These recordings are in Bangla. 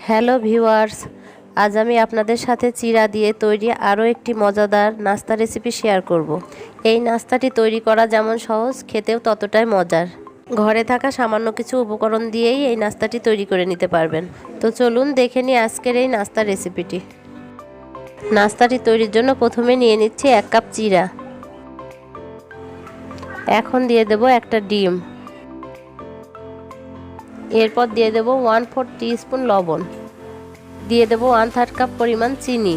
হ্যালো ভিউয়ার্স, আজ আমি আপনাদের সাথে চিরা দিয়ে তৈরি আরও একটি মজাদার নাস্তা রেসিপি শেয়ার করব। এই নাস্তাটি তৈরি করা যেমন সহজ, খেতেও ততটাই মজার। ঘরে থাকা সামান্য কিছু উপকরণ দিয়েই এই নাস্তাটি তৈরি করে নিতে পারবেন। তো চলুন দেখে নিই আজকের এই নাস্তার রেসিপিটি। নাস্তাটি তৈরির জন্য প্রথমে নিয়ে নিচ্ছি 1 কাপ চিরা। এখন দিয়ে দেব একটা ডিম। এরপর দিয়ে দেব 1/4 টিস্পুন লবণ, দিয়ে দেব 1/3 কাপ পরিমাণ চিনি,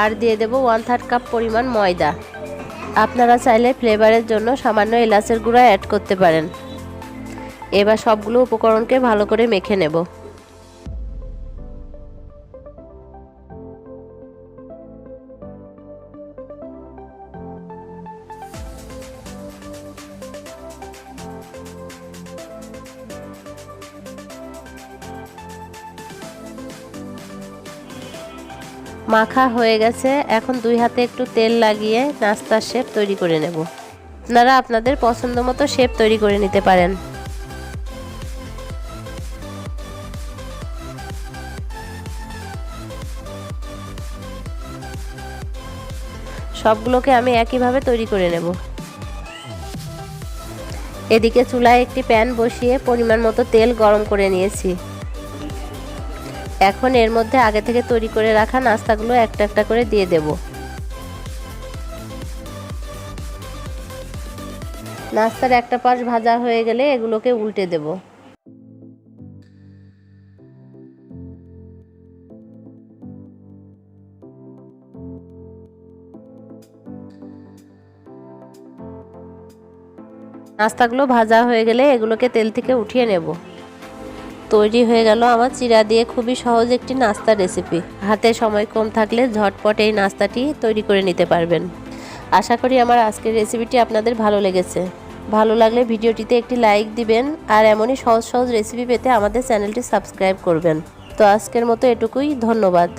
আর দিয়ে দেব 1/3 কাপ পরিমাণ ময়দা। আপনারা চাইলে ফ্লেভারের জন্য সামান্য এলাচের গুঁড়া অ্যাড করতে পারেন। এবার সবগুলো উপকরণকে ভালো করে মেখে নেব। মাখা হয়ে গেছে। এখন 2 হাতে একটু তেল লাগিয়ে নাস্তার শেপ তৈরি করে নেব। আপনারা আপনাদের পছন্দ মতো শেপ তৈরি করে নিতে পারেন। সবগুলোকে আমি একইভাবে তৈরি করে নেব। এদিকে চুলায় একটি প্যান বসিয়ে পরিমাণ মতো তেল গরম করে নিয়েছি। এখন এর মধ্যে আগে থেকে তৈরি করে রাখা নাস্তাগুলো একটা একটা করে দিয়ে দেব। নাস্তার একটা পাশ ভাজা হয়ে গেলে এগুলোকে উল্টে দেব। নাস্তাগুলো ভাজা হয়ে গেলে এগুলোকে তেল থেকে উঠিয়ে নেব। তৈরি হয়ে গেল আমার চিরা দিয়ে খুবই সহজ একটি নাস্তা রেসিপি। হাতে সময় কম থাকলে ঝটপট এই নাস্তাটি তৈরি করে নিতে পারবেন। আশা করি আমার আজকের রেসিপিটি আপনাদের ভালো লেগেছে। ভালো লাগলে ভিডিওটিতে একটি লাইক দিবেন, আর এমনই সহজ সহজ রেসিপি পেতে আমাদের চ্যানেলটি সাবস্ক্রাইব করবেন। তো আজকের মতো এটুকুই, ধন্যবাদ।